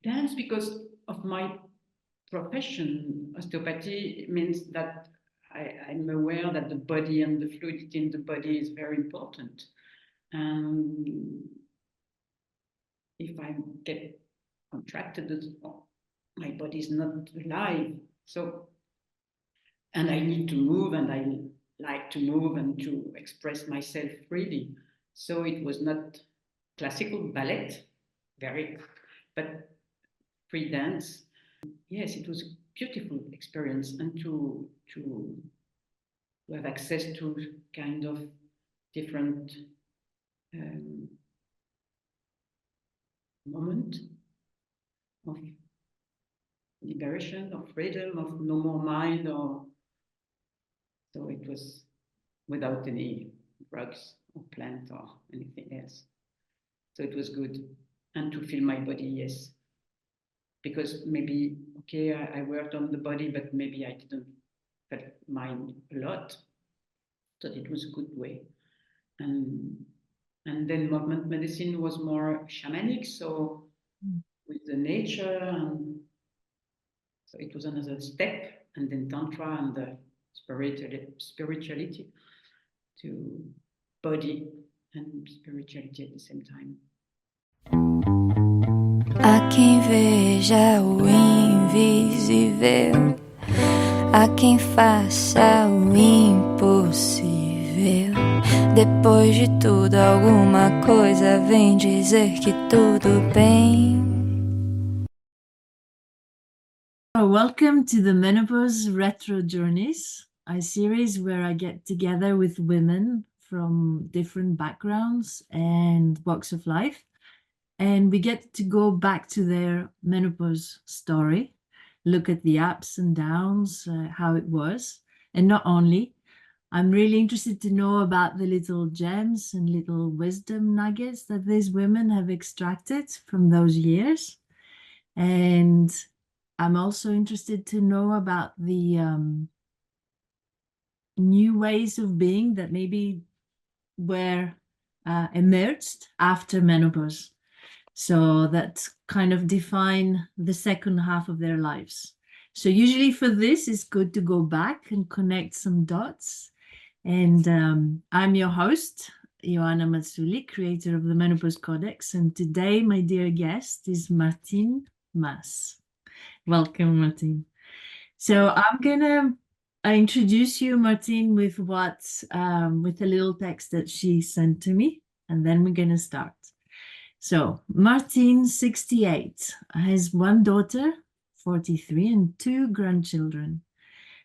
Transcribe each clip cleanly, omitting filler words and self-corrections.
Dance, because of my profession. Osteopathy means that I'm aware that the body and the fluidity in the body is very important. And if I get contracted, my body is not alive. So, and I need to move, and I like to move and to express myself freely. So it was not classical ballet, very, but free dance. Yes, it was a beautiful experience, and to have access to kind of different moment of liberation, of freedom, of no more mind, or so it was without any drugs or plant or anything else. So it was good, and to feel my body, yes, because maybe okay, I worked on the body, but maybe I didn't felt mind a lot. So it was a good way. And then movement medicine was more shamanic, so with the nature, and so it was another step. And then tantra and the spirituality to body and spirituality at the same time. Há quem veja o invisível, há quem faça o impossível. Depois de tudo, alguma coisa vem dizer que tudo bem. Welcome to the Menopause Retro Journeys, a series where I get together with women from different backgrounds and walks of life, and we get to go back to their menopause story, look at the ups and downs, how it was. And not only, I'm really interested to know about the little gems and little wisdom nuggets that these women have extracted from those years. And I'm also interested to know about the new ways of being that maybe were emerged after menopause. So that kind of define the second half of their lives. So usually for this, it's good to go back and connect some dots. And I'm your host, Ioanna Matsouli, creator of the Menopause Codex. And today, my dear guest is Martine Mas. Welcome, Martine. So I'm gonna introduce you, Martine, with with a little text that she sent to me, and then we're gonna start. So Martine, 68, has one daughter, 43, and two grandchildren.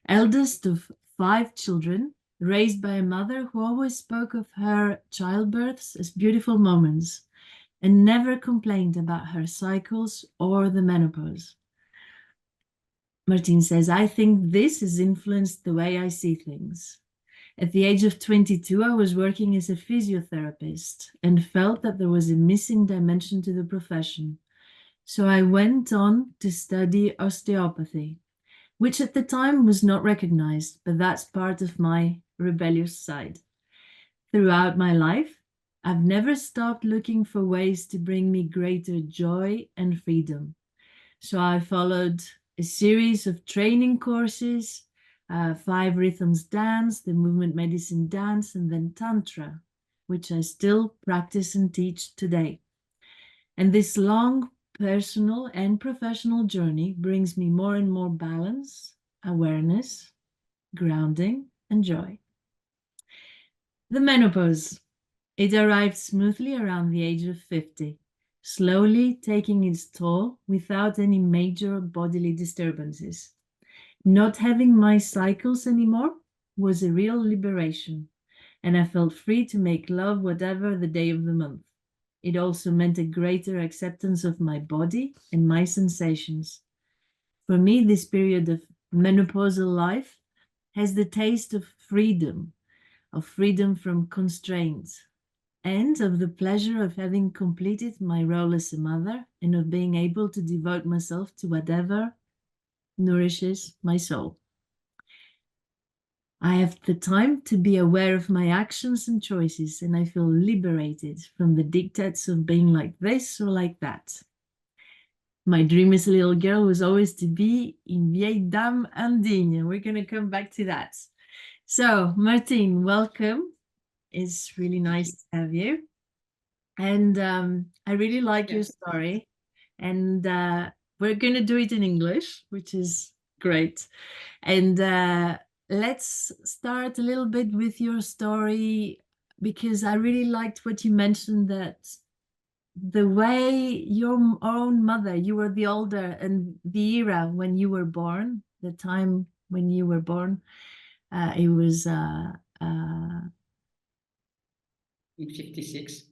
Eldest of 5 children, raised by a mother who always spoke of her childbirths as beautiful moments and never complained about her cycles or the menopause. Martine says, I think this has influenced the way I see things. At the age of 22, I was working as a physiotherapist and felt that there was a missing dimension to the profession. So I went on to study osteopathy, which at the time was not recognized, but that's part of my rebellious side. Throughout my life, I've never stopped looking for ways to bring me greater joy and freedom. So I followed a series of training courses, 5 rhythms dance, the movement medicine dance, and then tantra, which I still practice and teach today. And this long personal and professional journey brings me more and more balance, awareness, grounding, and joy. The menopause. It arrived smoothly around the age of 50. Slowly taking its toll without any major bodily disturbances. Not having my cycles anymore was a real liberation, and I felt free to make love whatever the day of the month. It also meant a greater acceptance of my body and my sensations. For me, this period of menopausal life has the taste of freedom from constraints, and of the pleasure of having completed my role as a mother and of being able to devote myself to whatever nourishes my soul. I have the time to be aware of my actions and choices, and I feel liberated from the dictates of being like this or like that. My dream as a little girl was always to be in vieille dame indigne. We're going to come back to that. So, Martine, welcome. It's really nice to have you. And I really like your story. And we're going to do it in English, which is great. And let's start a little bit with your story, because I really liked what you mentioned, that the way your own mother, you were the older, and the era when you were born, the time when you were born, it was in 56.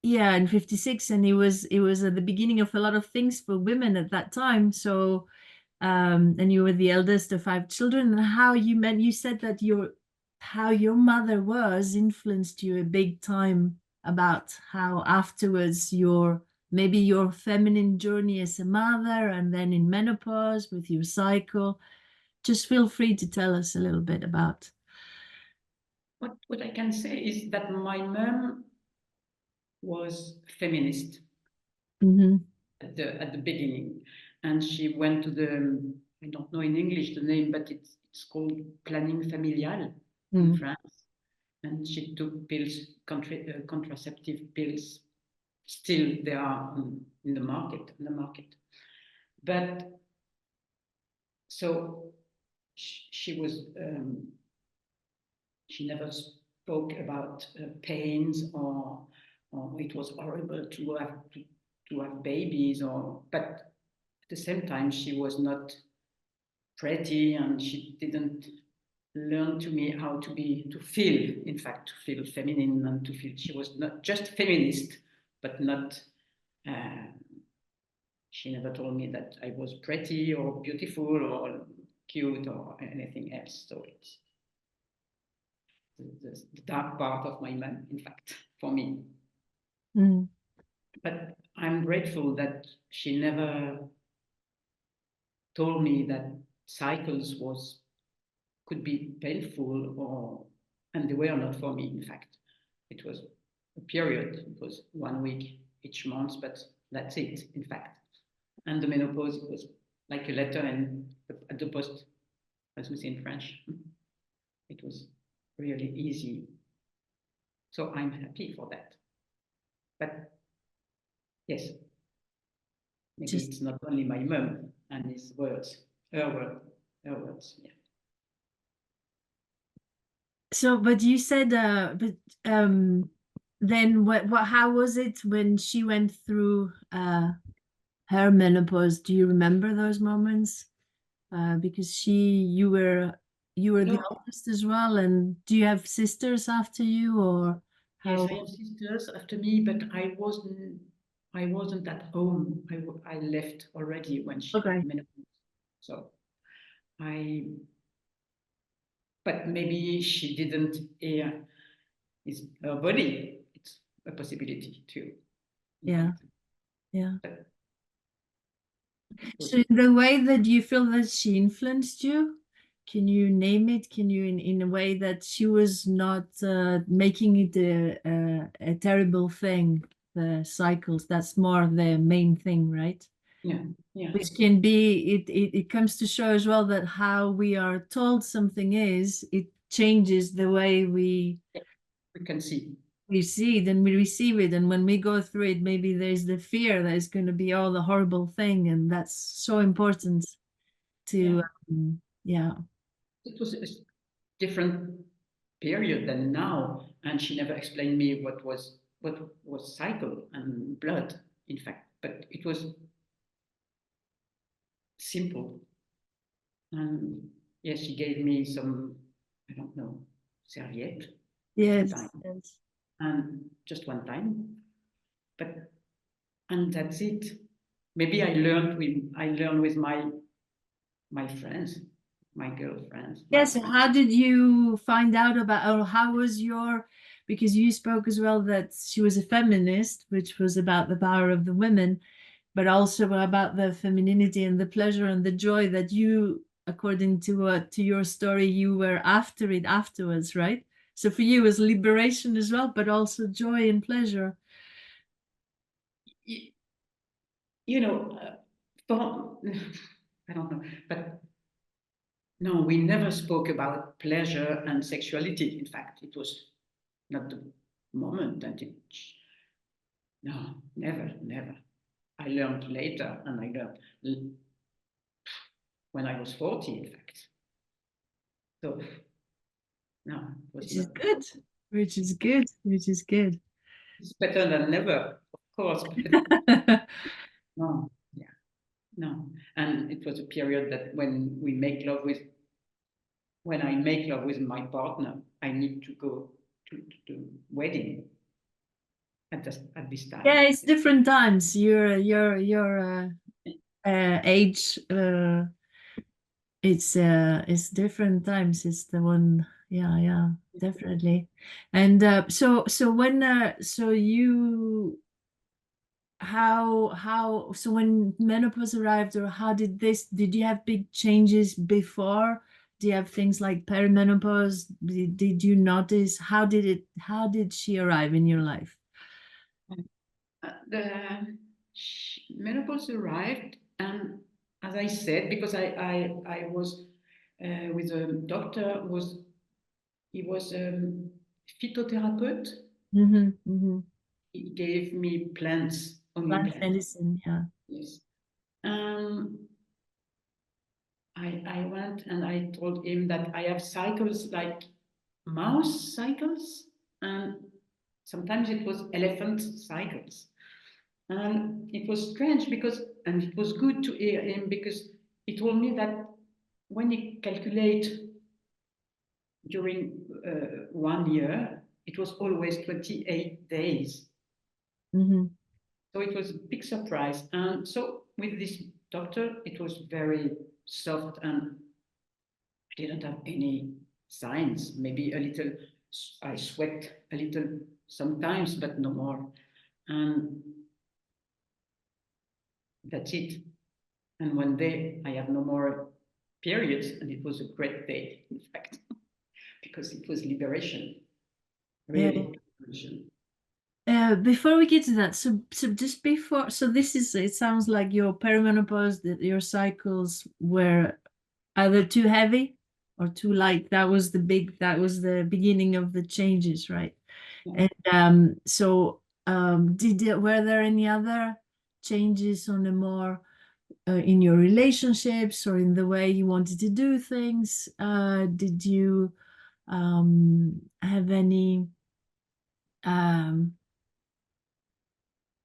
Yeah, in 56, and it was at the beginning of a lot of things for women at that time. So and you were the eldest of 5 children, and you said that how your mother was influenced you a big time, about how afterwards maybe your feminine journey as a mother, and then in menopause with your cycle. Just feel free to tell us a little bit about. What I can say is that my mom was feminist at the beginning, and she went to the, I don't know in English the name, but it's called planning familial in France, and she took pills, contraceptive pills. Still, they are in the market. But so she was. She never spoke about pains or it was horrible to have babies, but at the same time she was not pretty, and she didn't learn to me how to feel, in fact, to feel feminine, and to feel. She was not just feminist, but not. She never told me that I was pretty or beautiful or cute or anything else. So it's the dark part of my mom, in fact, for me. But I'm grateful that she never told me that cycles could be painful, and they were not for me. In fact, it was a period. It was 1 week each month, but that's it, in fact. And the menopause was like a letter at the post, as we say in French. It was really easy. So I'm happy for that. But yes, maybe it's not only my mom and his words, her words. Yeah. So, but you said, then how was it when she went through her menopause? Do you remember those moments? Because you were the oldest as well, and do you have sisters after you, or how? Yes, I have sisters after me, but I wasn't at home. I left already when she had menopause. So but maybe she didn't hear her body. It's a possibility too. Yeah. So the way that you feel that she influenced you, can you name it? Can you, in a way that she was not making it a terrible thing, the cycles? That's more the main thing, right? Yeah. Which can be, it comes to show as well that how we are told something it changes the way we can see. We see it and we receive it, and when we go through it, maybe there's the fear that it's going to be all the horrible thing, and that's so important to It was a different period than now, and she never explained me what was cycle and blood, in fact, but it was simple. And yes, she gave me some, I don't know, serviette. Yes. And just one time, and that's it. Maybe I learned with my friends, my girlfriends. Yes. So how did you find out about, or how was because you spoke as well that she was a feminist, which was about the power of the women, but also about the femininity and the pleasure and the joy that you, according to your story, you were after it afterwards, right? So for you, it was liberation as well, but also joy and pleasure. For, I don't know, but no, we never spoke about pleasure and sexuality. In fact, it was not the moment, and no, never, never. I learned later, and I learned when I was 40, in fact. So, no, it was Which is not. good. Which is good. Which is good. It's better than never, of course, but no, yeah, no. And it was a period that when I make love with my partner, I need to go to wedding at this time. Yeah, it's different times. Your age. It's different times. It's the one. Yeah, definitely. And so when so you how so when menopause arrived, or how did you have big changes before? Do you have things like perimenopause? Did you notice how did she arrive in your life? The menopause arrived, and as I said, because I was with a doctor, he was physiotherapist. Mm-hmm. He gave me plants, only Plant plants. medicine, yeah. Yes. Um, I went and I told him that I have cycles like mouse cycles, and sometimes it was elephant cycles. And it was strange and it was good to hear him because he told me that when he calculate during 1 year, it was always 28 days. Mm-hmm. So it was a big surprise. And so with this doctor, it was very soft, and I didn't have any signs. Maybe a little, I sweat a little sometimes, but no more. And that's it. And one day I have no more periods, and it was a great day, in fact, because it was liberation, Yeah. really liberation. Before we get to that, so just before, so this is, it sounds like your perimenopause, that your cycles were either too heavy or too light. That was the beginning of the changes, right? Yeah. And were there any other changes on a more in your relationships or in the way you wanted to do things? Did you have any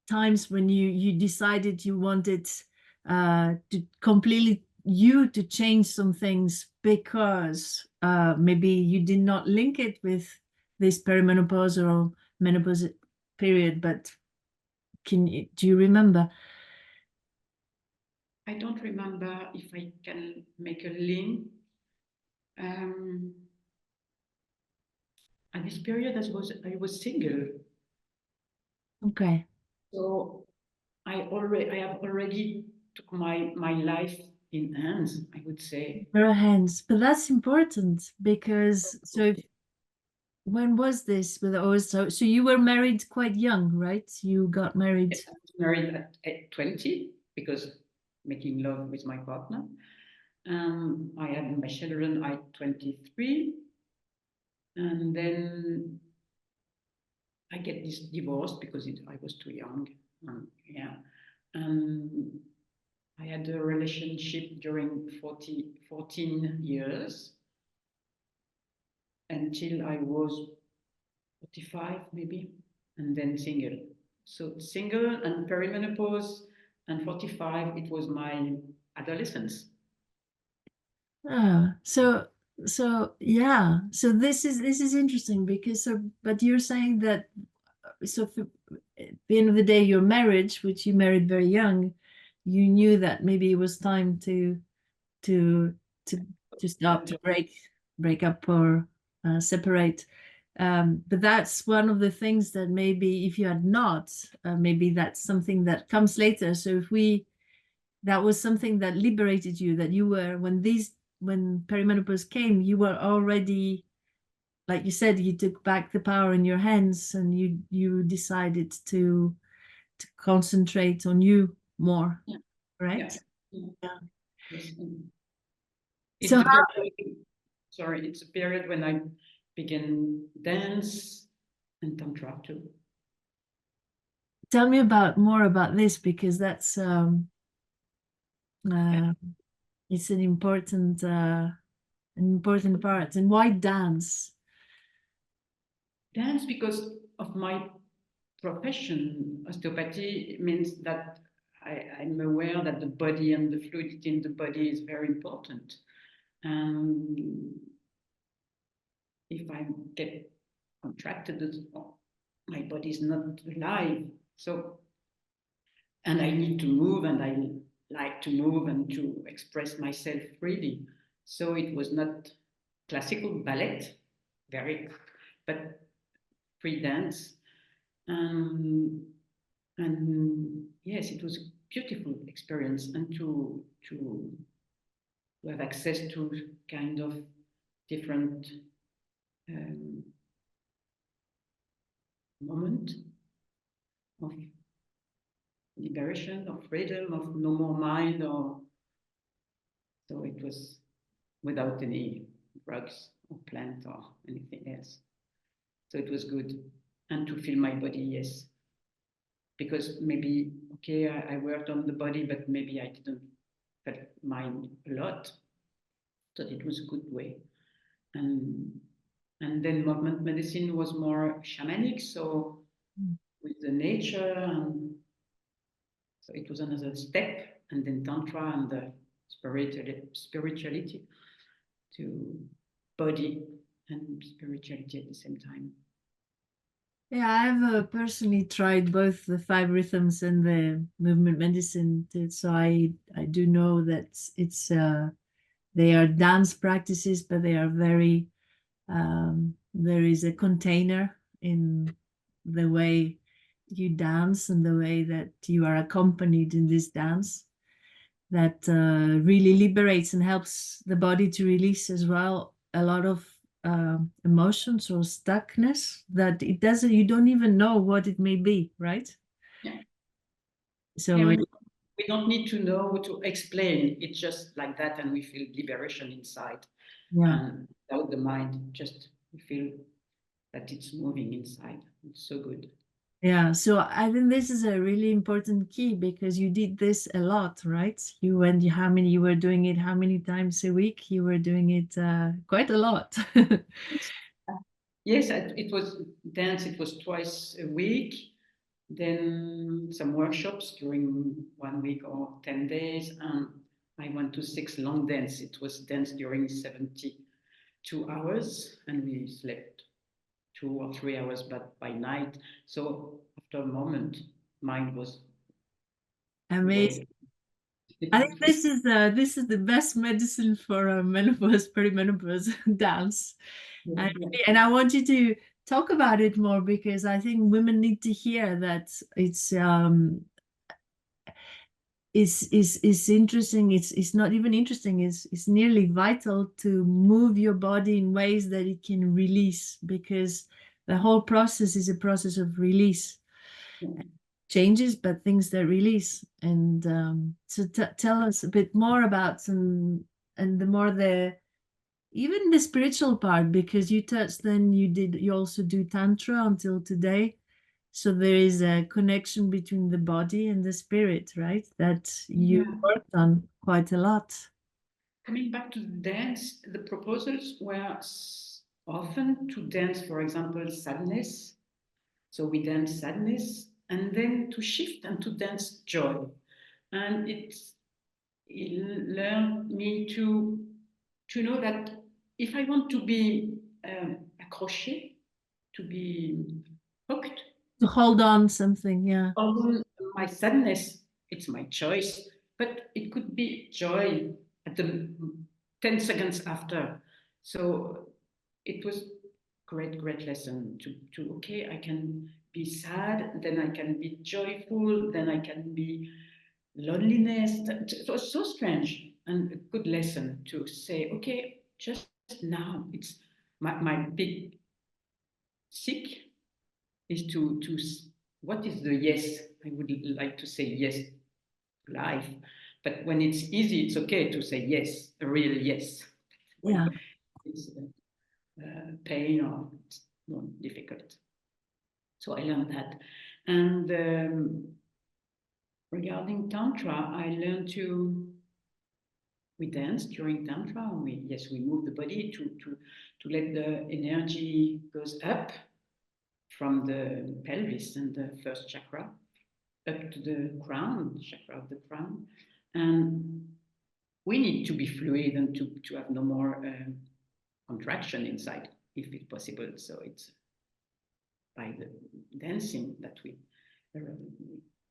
times when you decided you wanted to completely to change some things because maybe you did not link it with this perimenopause or menopause period, but do you remember? I don't remember if I can make a link. At this period, I was single, Okay. so I have already took my life in hands, I would say. Your hands, but that's important because when was this with so you were married quite young, right? You got married. I was married at 20 because making love with my partner. I had my children at 23, and then I get this divorce because I was too young. Yeah, and I had a relationship during 14 years until I was 45, maybe, and then single. So single and perimenopause, and 45, it was my adolescence. Yeah, so this is interesting because but you're saying that at the end of the day, your marriage, which you married very young, you knew that maybe it was time to to to stop, to break up or separate. But that's one of the things that maybe if you had not, maybe that's something that comes later. So that was something that liberated you, that you were, when perimenopause came, you were already, like you said, you took back the power in your hands and you decided to concentrate on you more, Yeah. right? Yeah. Yeah. Yes. So It's a period, sorry, it's a period when I began dance and tantra too. tell me more about this, because that's it's an important part. And why dance? Dance, because of my profession, osteopathy means that I'm aware that the body and the fluidity in the body is very important. And if I get contracted, my body is not alive. So, and I need to move, and I like to move and to express myself freely. So it was not classical ballet, very, but free dance. Um, and yes, it was a beautiful experience, and to have access to kind of different um, moment of liberation, of freedom, of no more mind, or so it was without any drugs or plant or anything else. So it was good, and to feel my body, yes, because maybe okay, I worked on the body, but maybe I didn't felt mind a lot. So it was a good way. And and then movement medicine was more shamanic, so with the nature, and so it was another step. And then tantra and the spirituality to body and spirituality at the same time. Yeah, I've personally tried both the five rhythms and the movement medicine, so I do know that it's they are dance practices, but they are very there is a container in the way you dance and the way that you are accompanied in this dance that really liberates and helps the body to release as well a lot of emotions or stuckness that it doesn't, you don't even know what it may be, right? Yeah. So Yeah, we don't need to know to explain. It's just like that, and we feel liberation inside. yeah. And without the mind, just we feel that it's moving inside. It's so good. Yeah, so I think this is a really important key because you did this a lot, right? You went, how many, you were doing it how many times a week? You were doing it quite a lot. Yes, it was dance. It was twice a week. Then some workshops during 1 week or 10 days. And I went to 6 long dance. It was dance during 72 hours, and we slept 2 or 3 hours, but by night. So after a moment, mind was Amazing. awake. I think this is the best medicine for menopause, perimenopause dance. Yeah, And, yeah. and I want you to talk about it more because I think women need to hear that it's interesting. It's not even interesting. It's nearly vital to move your body in ways that it can release, because the whole process is a process of release, changes, but things that release. And so tell us a bit more about some, and the more the even the spiritual part, because you touched, then you also do tantra until today. So there is a connection between the body and the spirit, right? That you Yeah. worked on quite a lot. Coming back to the dance, the proposals were often to dance, for example, sadness. So we dance sadness, and then to shift and to dance joy. And it learned me to know that if I want to be accroché, to be hooked To hold on something, yeah. on my sadness, it's my choice, but it could be joy at the 10 seconds after. So it was great lesson to okay, I can be sad, then I can be joyful, then I can be loneliness. It was so strange, and a good lesson to say, okay, just now. It's my big sick is to what is the yes? I would like to say yes to life, But when it's easy, it's okay to say yes, a real yes. Yeah. When it's pain or it's more difficult. So I learned that. And regarding tantra, I learned we dance during tantra. We move the body to let the energy goes up from the pelvis and the first chakra up to the crown, chakra of the crown. And we need to be fluid and to have no more contraction inside, if it's possible. So it's by the dancing that we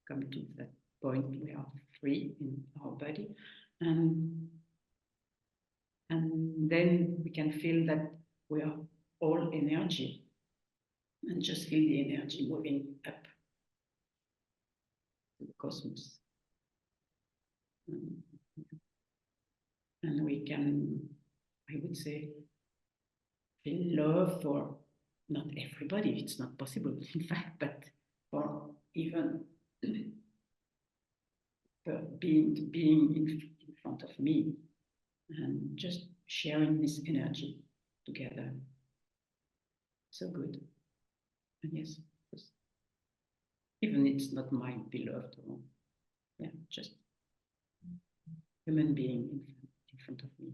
come to that point we are free in our body. And then we can feel that we are all energy, and just feel the energy moving up to the cosmos. And we can, I would say, feel love for not everybody, it's not possible, in fact, but for even being in front of me and just sharing this energy together. So good. And yes, even it's not my beloved, or yeah, just human being in front of me.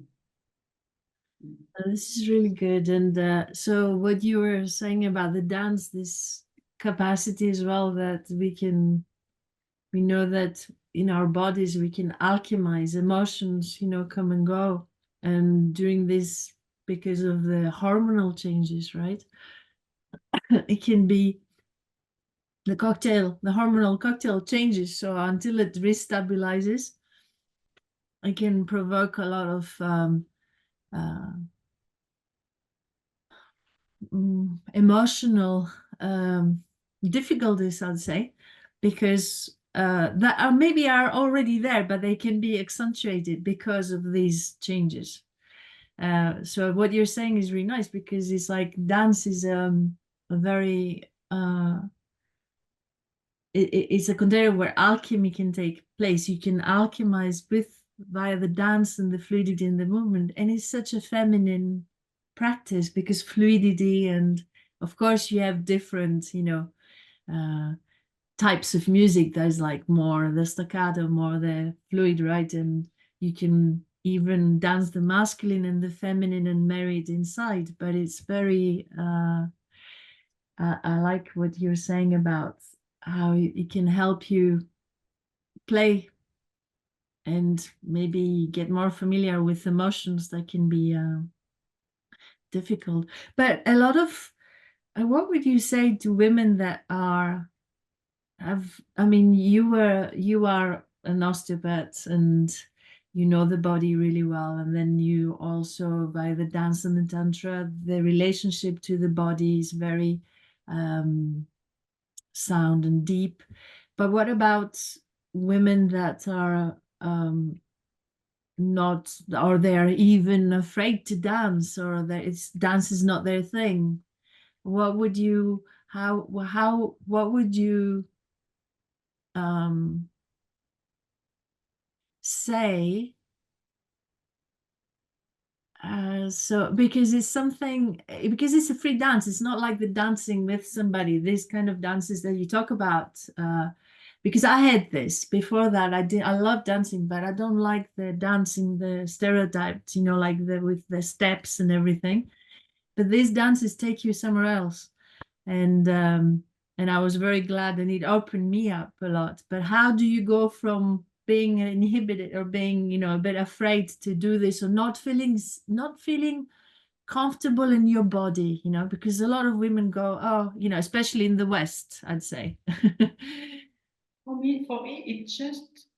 This is really good. And so what you were saying about the dance, this capacity as well, that we know that in our bodies we can alchemize emotions, come and go. And during this, because of the hormonal changes, right? It can be the hormonal cocktail changes. So until it restabilizes, it can provoke a lot of emotional difficulties, I'd say, because that are maybe are already there, but they can be accentuated because of these changes. So what you're saying is really nice, because it's like dance is a very it's a container where alchemy can take place. You can alchemize via the dance and the fluidity in the movement, and it's such a feminine practice, because fluidity, and of course you have different types of music. There's like more the staccato, more the fluid, right? And you can even dance the masculine and the feminine and marry it inside, but it's very I like what you're saying about how it can help you play and maybe get more familiar with emotions that can be difficult. But a lot of what would you say to women that I mean, you are an osteopath and you know the body really well, and then you also, by the dance and the tantra, the relationship to the body is very sound and deep. But what about women that are not, or they're even afraid to dance, or that dance is not their thing? What would you what would you say? So because it's something, because it's a free dance, it's not like the dancing with somebody, this kind of dances that you talk about. Because I had this before that. I love dancing, but I don't like the dancing, the stereotypes, like with the steps and everything. But these dances take you somewhere else. And I was very glad, and it opened me up a lot. But how do you go from being inhibited or being, a bit afraid to do this, or not feeling comfortable in your body, because a lot of women go, oh, especially in the West, I'd say. For me, it's just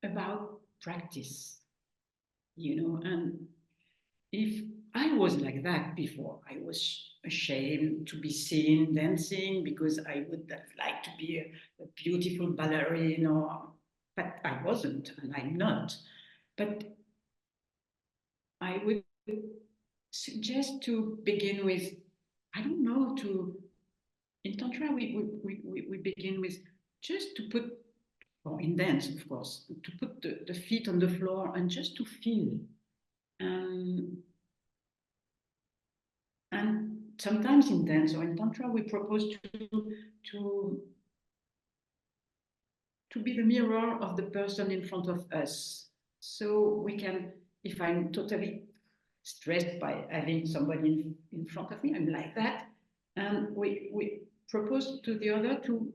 about practice, and if I was like that before, I was ashamed to be seen dancing because I would have liked to be a beautiful ballerina, but I wasn't, and I'm not. But I would suggest to begin with, I don't know, in Tantra, we begin with just to put or in dance, of course, to put the feet on the floor and just to feel. And sometimes in dance or in tantra, we propose to be the mirror of the person in front of us. So we can, if I'm totally stressed by having somebody in front of me, I'm like that. And we propose to the other to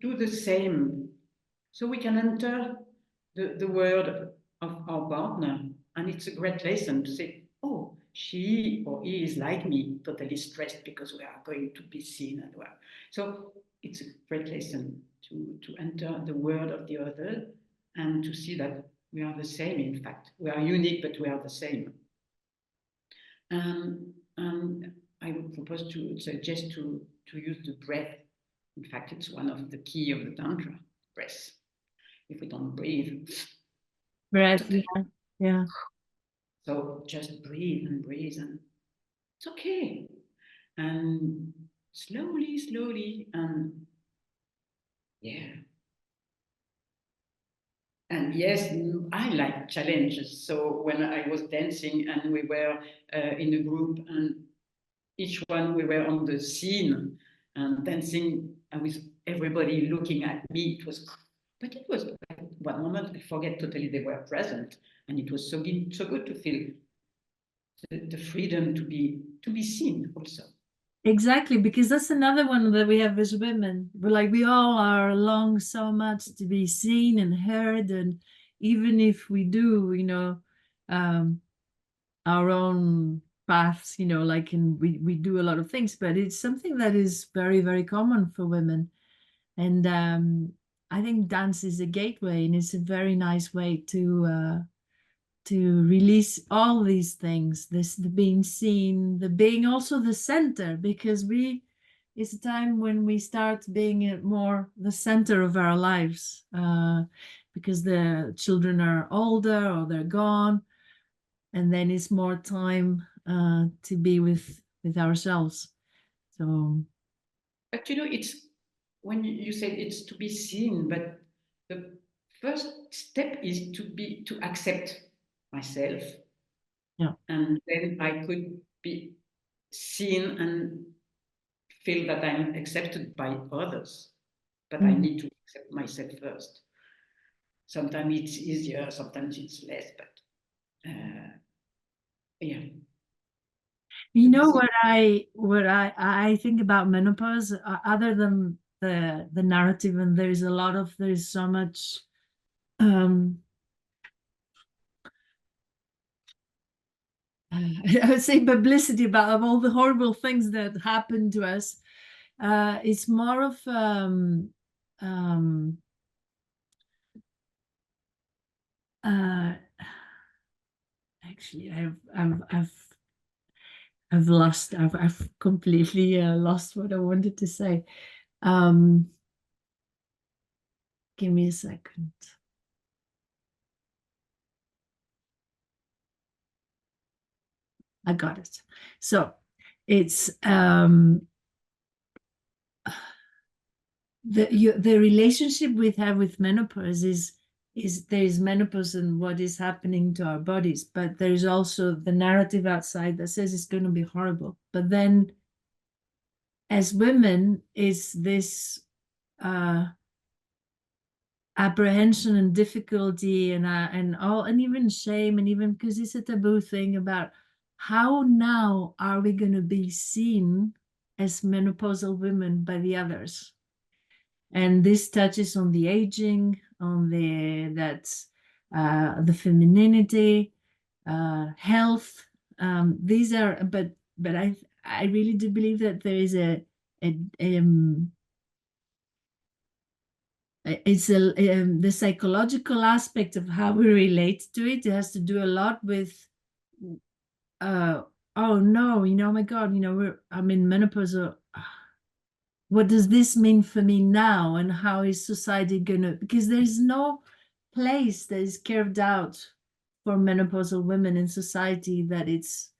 do the same. So we can enter the world of our partner. And it's a great lesson to say, oh, she or he is like me, totally stressed because we are going to be seen as well. So it's a great lesson to enter the world of the other and to see that we are the same, in fact. We are unique, but we are the same. And I would propose to suggest to use the breath. In fact, it's one of the key of the tantra, breath. If we don't breathe, Breath, yeah. So just breathe, and it's okay. And slowly, and yeah. And yes, I like challenges. So when I was dancing and we were in a group and each one we were on the scene and dancing and with everybody looking at me, but it was at one moment I forget totally they were present, and it was so good to feel the freedom to be seen also. Exactly, because that's another one that we have as women. We all are long so much to be seen and heard, and even if we do, our own paths, we do a lot of things, but it's something that is very, very common for women. And I think dance is a gateway, and it's a very nice way to release all these things, the being seen, the being also the center, because it's a time when we start being more the center of our lives, because the children are older or they're gone, and then it's more time to be with ourselves. So, but it's when you said it's to be seen, but the first step is to accept myself. yeah. And then I could be seen and feel that I'm accepted by others. But I need to accept myself first. Sometimes it's easier, sometimes it's less, but yeah. You know what I think about menopause, other than the narrative, and there's so much I would say publicity about all the horrible things that happen to us. It's more of actually I've completely lost what I wanted to say. Give me a second. I got it. So it's the relationship we have with menopause is there is menopause and what is happening to our bodies, but there's also the narrative outside that says it's going to be horrible. But then as women is this apprehension and difficulty and even shame, and even because it's a taboo thing about how now are we going to be seen as menopausal women by the others. And this touches on the aging, on the femininity, health. These are, but I really do believe that there is the psychological aspect of how we relate to it. It has to do a lot with, oh no, oh my God, I'm in menopause. What does this mean for me now, and how is society gonna, because there's no place that is carved out for menopausal women in society, that it's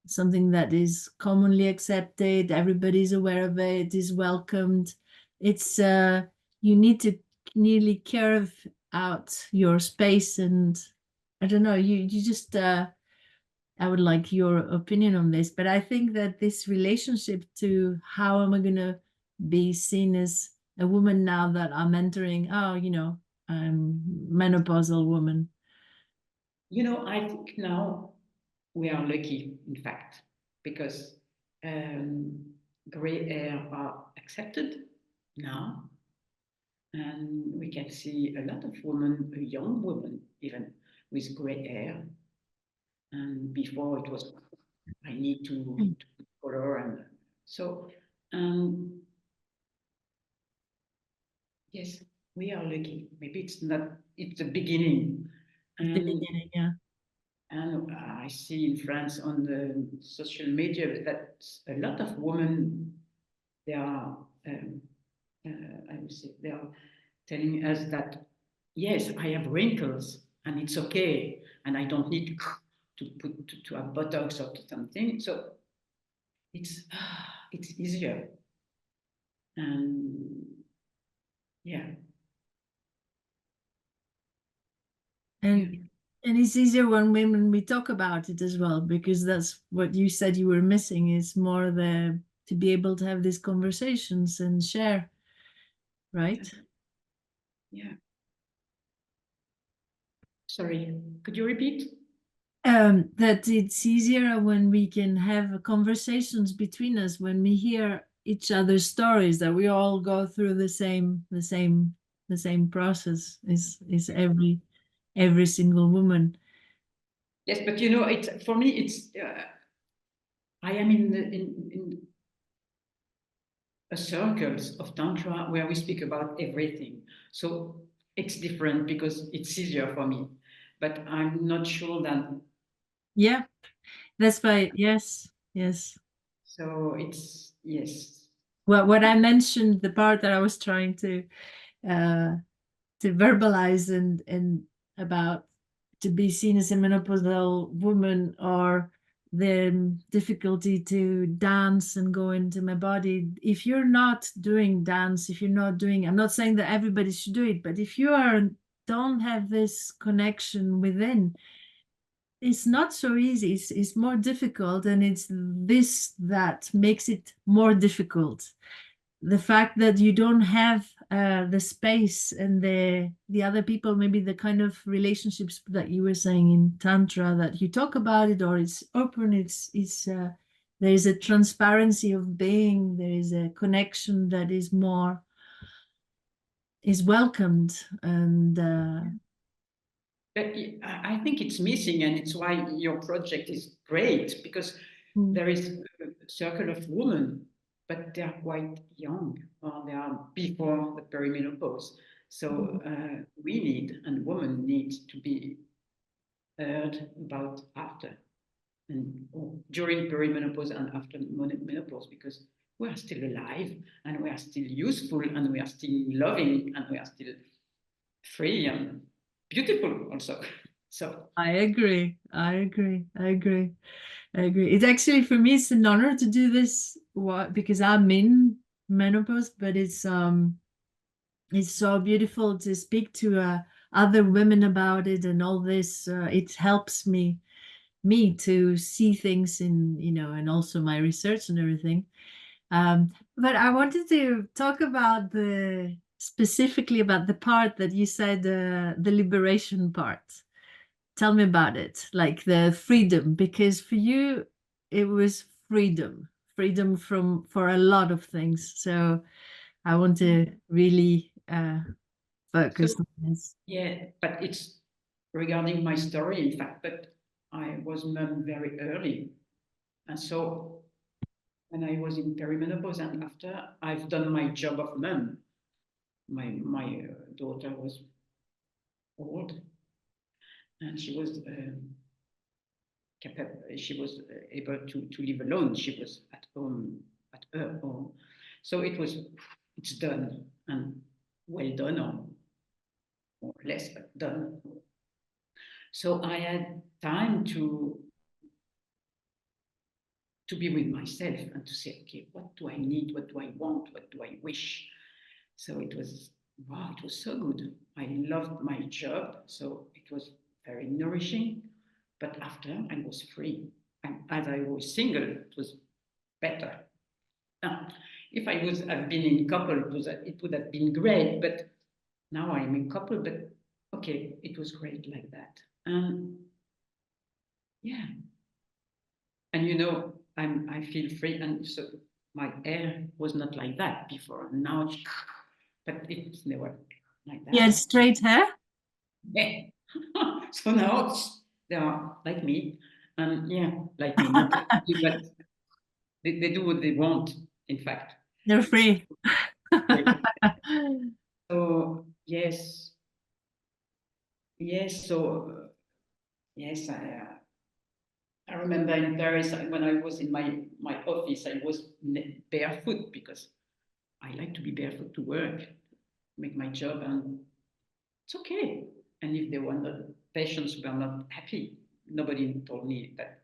something that is commonly accepted, everybody's aware of it, is welcomed. It's you need to nearly carve out your space, and I don't know, you just I would like your opinion on this, but I think that this relationship to how am I going to be seen as a woman now that I'm entering, I'm menopausal woman. I think now we are lucky, in fact, because gray hair are accepted now. And we can see a lot of women, young women even, with gray hair. And before it was, I need to put color. And so, yes, we are lucky. Maybe it's not, it's the beginning. At the beginning, yeah. And I see in France on the social media that a lot of women, they are, I would say, they are telling us that, yes, I have wrinkles and it's okay. And I don't need to have Botox or something. So it's, it's easier. And yeah. And it's easier when women we talk about it as well, because that's what you said you were missing, is more the to be able to have these conversations and share, right? Yeah. Sorry, could you repeat? That it's easier when we can have conversations between us, when we hear each other's stories, that we all go through the same process, is every single woman. Yes, but it's for me. It's I am in a circles of tantra where we speak about everything. So it's different because it's easier for me. But I'm not sure that. Yeah, that's why. Yes. So it's yes. Well, what I mentioned, the part that I was trying uh, to verbalize and about to be seen as a menopausal woman, or the difficulty to dance and go into my body. If you're not doing dance, if you're not doing, I'm not saying that everybody should do it, but if you don't have this connection within, it's not so easy. It's more difficult, and it's this that makes it more difficult. The fact that you don't have the space and the other people, maybe the kind of relationships that you were saying in tantra, that you talk about it, or it's open, it's there is a transparency of being, there is a connection that is more is welcomed, and But I think it's missing, and it's why your project is great because there is a circle of women, but they are quite young, or they are before the perimenopause. So we need, and women need to be heard about after and during perimenopause and after menopause, because we are still alive and we are still useful and we are still loving and we are still free and beautiful also. So I agree. It's actually, for me, it's an honor to do this, because I'm in menopause, but it's so beautiful to speak to other women about it and all this. It helps me to see things in, and also my research and everything. But I wanted to talk about specifically about the part that you said, the liberation part. Tell me about it, like the freedom, because for you it was freedom for a lot of things. So I want to really focus on this. yeah, but it's regarding my story, in fact, but I was mom very early. And so when I was in perimenopause and after, I've done my job of mom. My daughter was old and she was she was able to live alone. She was at home, at her home. So it's done and well done, or more or less, but done. So I had time to be with myself and to say, okay, what do I need? What do I want? What do I wish? So it was wow, it was so good. I loved my job, so it was very nourishing. But after I was free, and as I was single, it was better. Now, if I was have been in couple, it would have been great. But now I'm in couple. But okay, it was great like that. And yeah, and I feel free, and so my hair was not like that before. And now, but it's never like You had that. straight hair? Yeah. So now they are like me, and yeah, like me, not like me, but they do what they want. In fact, They're free. so yes, yes. So yes, I remember in Paris when I was in my office, I was barefoot because I like to be barefoot to work, make my job, and it's okay. And if they were not patients were not happy, nobody told me that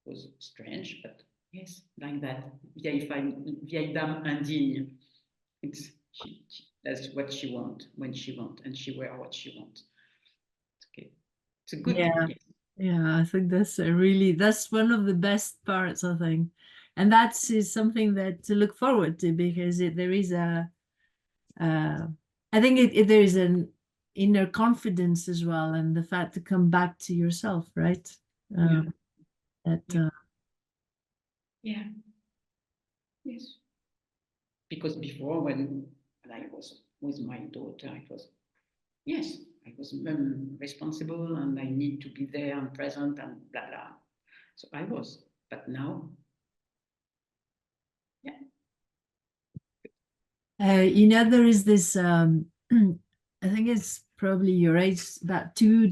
was strange, but yes, like that. Vieille dame indigne. She does what she wants when she wants, and she wear what she wants. It's okay. It's a good, Yeah, yes. yeah, I think that's one of the best parts, I think. And that's is something that to look forward to because there is I think there is an inner confidence as well, and the fact to come back to yourself, right? Yeah, That yeah, yeah, yes. Because before, when I was with my daughter, it was yes, I was responsible, and I need to be there and present and blah blah. So I was, but now, yeah, there is this I think it's probably your age, about two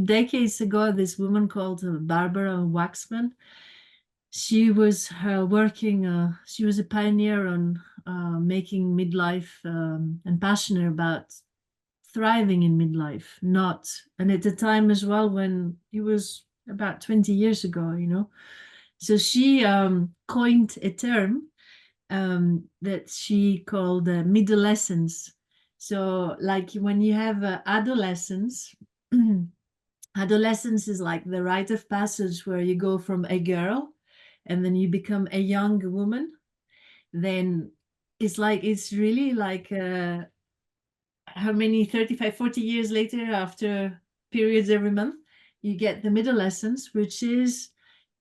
decades ago, this woman called Barbara Waxman. She was working, she was a pioneer on making midlife and passionate about thriving in midlife, not, and at the time as well when it was about 20 years ago, So she coined a term that she called midolescence. So, like when you have adolescence, adolescence is like the rite of passage where you go from a girl and then you become a young woman. Then it's really like how many 35, 40 years later, after periods every month, you get the midolescence, which is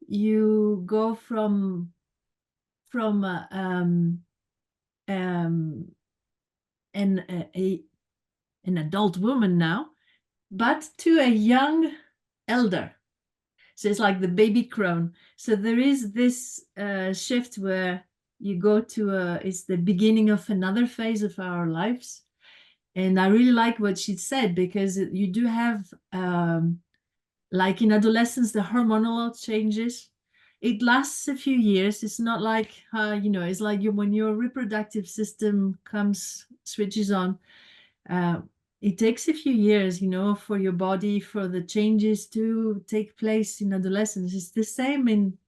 you go from um, an adult woman now, but to a young elder. So it's like the baby crone. So there is this shift where you go to it's the beginning of another phase of our lives. And I really like what she said because you do have, like in adolescence, the hormonal changes. It lasts a few years. It's not like, it's like when your reproductive system switches on, uh, it takes a few years, for your body, for the changes to take place in adolescence. It's the same in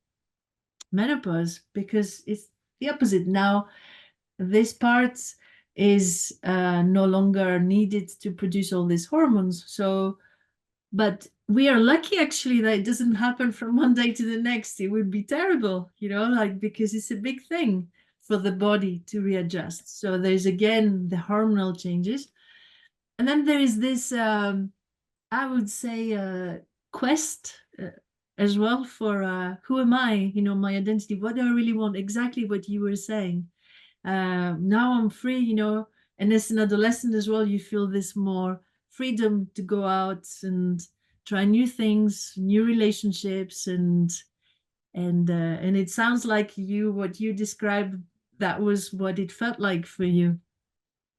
menopause because it's the opposite. Now, this part is no longer needed to produce all these hormones. So, but we are lucky actually that it doesn't happen from one day to the next. It would be terrible, like because it's a big thing for the body to readjust. So there's again the hormonal changes. And then there is this, I would say, quest as well for who am I, my identity, what do I really want, exactly what you were saying. Now I'm free, and as an adolescent as well, you feel this more freedom to go out and try new things, new relationships, and it sounds like what you described, that was what it felt like for you.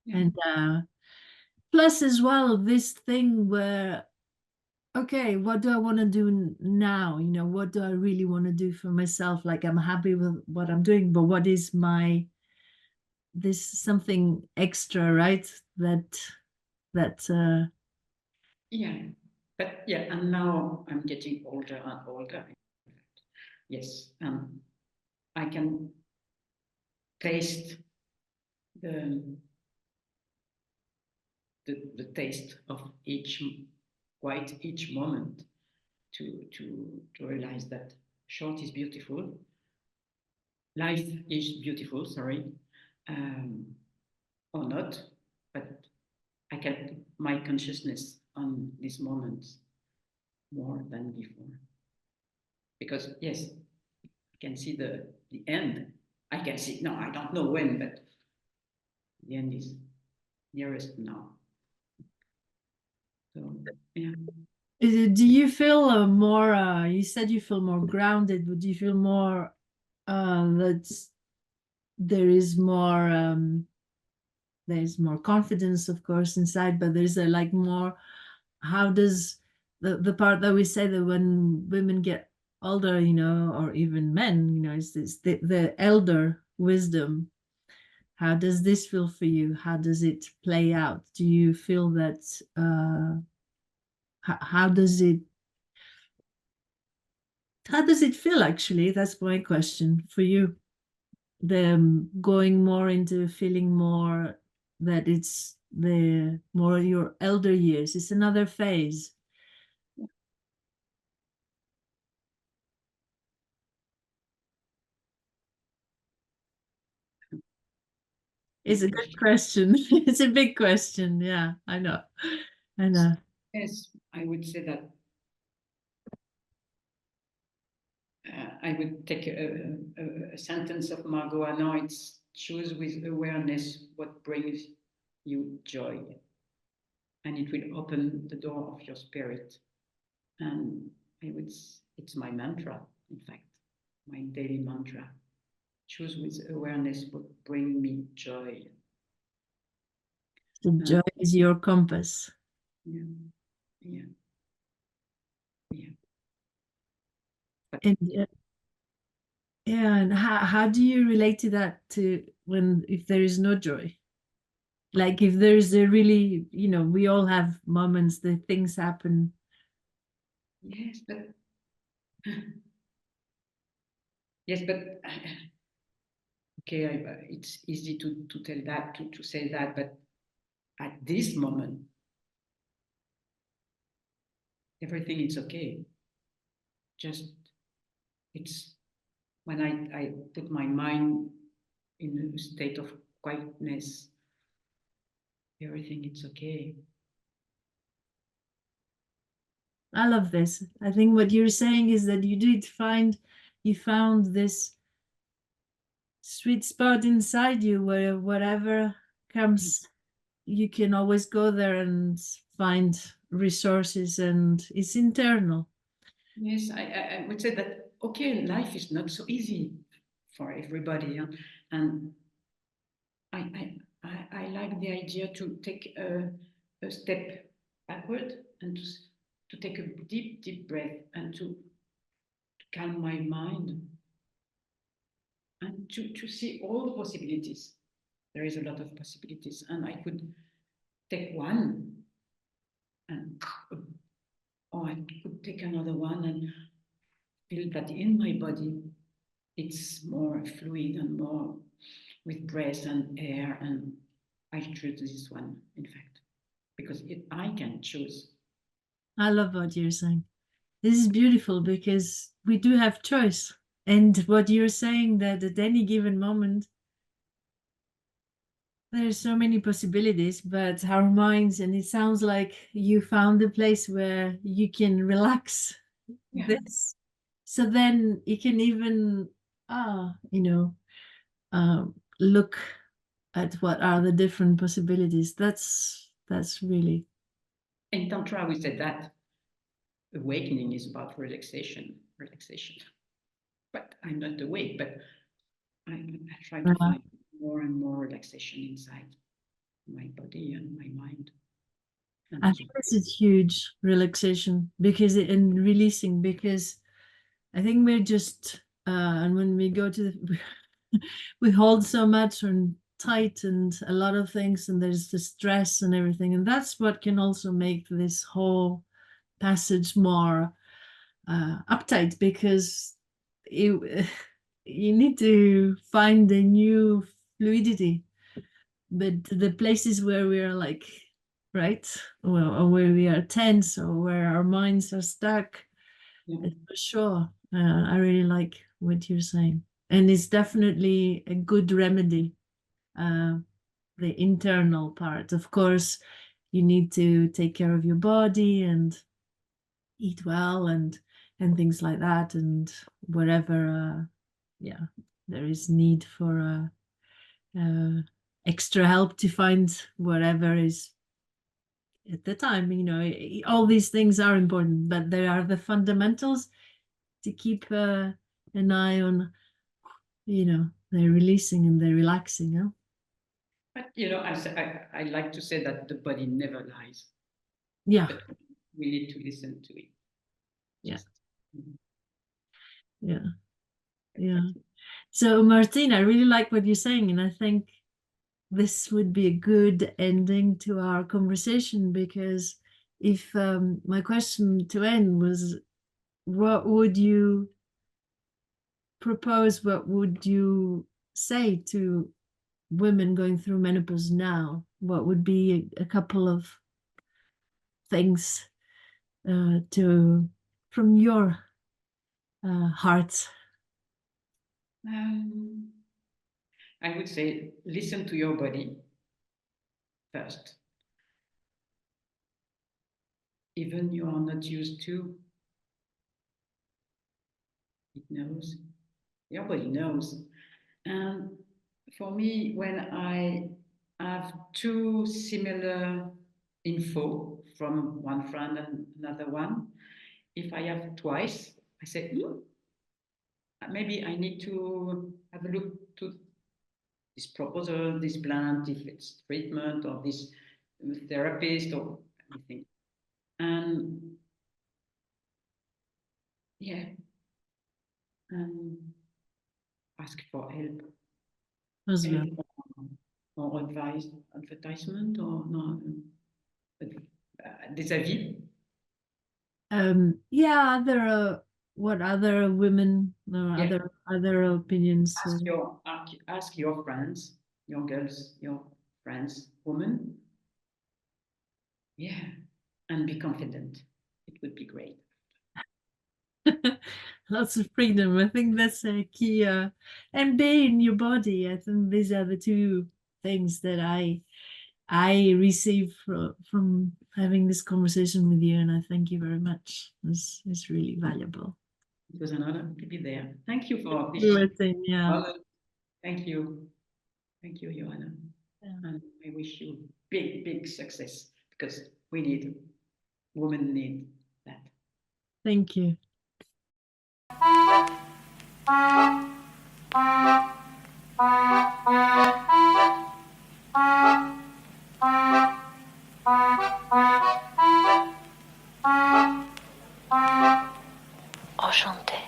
yeah, And plus as well, this thing where, okay, what do I want to do now? What do I really want to do for myself? Like I'm happy with what I'm doing, but what is this something extra, right? That yeah. But yeah, and now I'm getting older and older. Yes, I can taste the the taste of each moment to realize that short is beautiful, life is beautiful, sorry, or not, but I can put my consciousness on this moment more than before. Because yes, I can see the end. I can see, no, I don't know when, but the end is nearest now. So yeah. Do you feel more, you said you feel more grounded, but do you feel more that there's more confidence, of course, inside, but there's a like more, how does the part that we say that when women get older, or even men, is this the elder wisdom? How does this feel for you? How does it play out? Do you feel that how does it feel, actually? That's my question for you. Them going more into feeling more that it's the more your elder years. It's another phase. It's a good question. It's a big question. Yeah, I know. Yes, I would say that I would take a sentence of Margot Anand. It's choose with awareness what brings you joy, and it will open the door of your spirit. And it's my mantra, in fact, my daily mantra. Choose with awareness what brings me joy. The joy is your compass. Yeah, yeah, yeah. And yeah, and how do you relate to that, to if there is no joy? Like if there's a really, we all have moments that things happen. Yes, but yes, but okay, it's easy to tell that, to say that, but at this moment, everything is okay. Just it's when I put my mind in a state of quietness, everything is okay. I love this. I think what you're saying is that you found this sweet spot inside you where whatever comes, you can always go there and find resources, and it's internal. Yes, I would say that, okay, life is not so easy for everybody. And I like the idea to take a step backward and to take a deep, deep breath and to calm my mind and to see all the possibilities. There is a lot of possibilities, and I could take one and or I could take another one and feel that in my body it's more fluid and more with breath and air, and I choose this one, in fact, because I can choose. I love what you're saying. This is beautiful because we do have choice. And what you're saying, that at any given moment, there's so many possibilities, but our minds, and it sounds like you found a place where you can relax this. So then you can even, look at what are the different possibilities. That's really. In tantra, we said that awakening is about relaxation. But I'm not awake, but I try to find more and more relaxation inside my body and my mind. I think this is huge, relaxation, because and releasing, because I think we're just and when we go to we hold so much and tight and a lot of things, and there's the stress and everything, and that's what can also make this whole passage more uptight, because you you need to find a new fluidity. But the places where we're like right? Well, or where we are tense or where our minds are stuck. Yeah. For sure. I really like what you're saying. And it's definitely a good remedy, the internal part. Of course, you need to take care of your body and eat well and things like that, and whatever there is need for extra help to find whatever is at the time. All these things are important, but they are the fundamentals to keep an eye on, they're releasing and they're relaxing. But I like to say that the body never lies, Yeah. but we need to listen to it. Yeah. Just, Yeah. Yeah. So Martine, I really like what you're saying, and I think this would be a good ending to our conversation, because if my question to end was, what would you propose, what would you say to women going through menopause now? What would be a couple of things from your heart? I would say listen to your body first. Even you are not used to, it knows. Your body knows. And for me, when I have two similar info from one friend and another one, if I have twice, I say, maybe I need to have a look to this proposal, this plant, if it's treatment or this therapist or anything. And yeah, and ask for help. As well. Help or advice, advertisement or no, des avis. What other women or Yeah. other opinions? Ask your friends, your girls, your friends, women. Yeah, and be confident. It would be great. Lots of freedom. I think that's a key. And be in your body. I think these are the two things that I receive from having this conversation with you, and I thank you very much. It's really valuable. It was an honor to be there. Thank you for this. Yeah. Thank you. Thank you, Ioanna. Yeah. And I wish you big, big success, because we need, women need that. Thank you. Enchanté.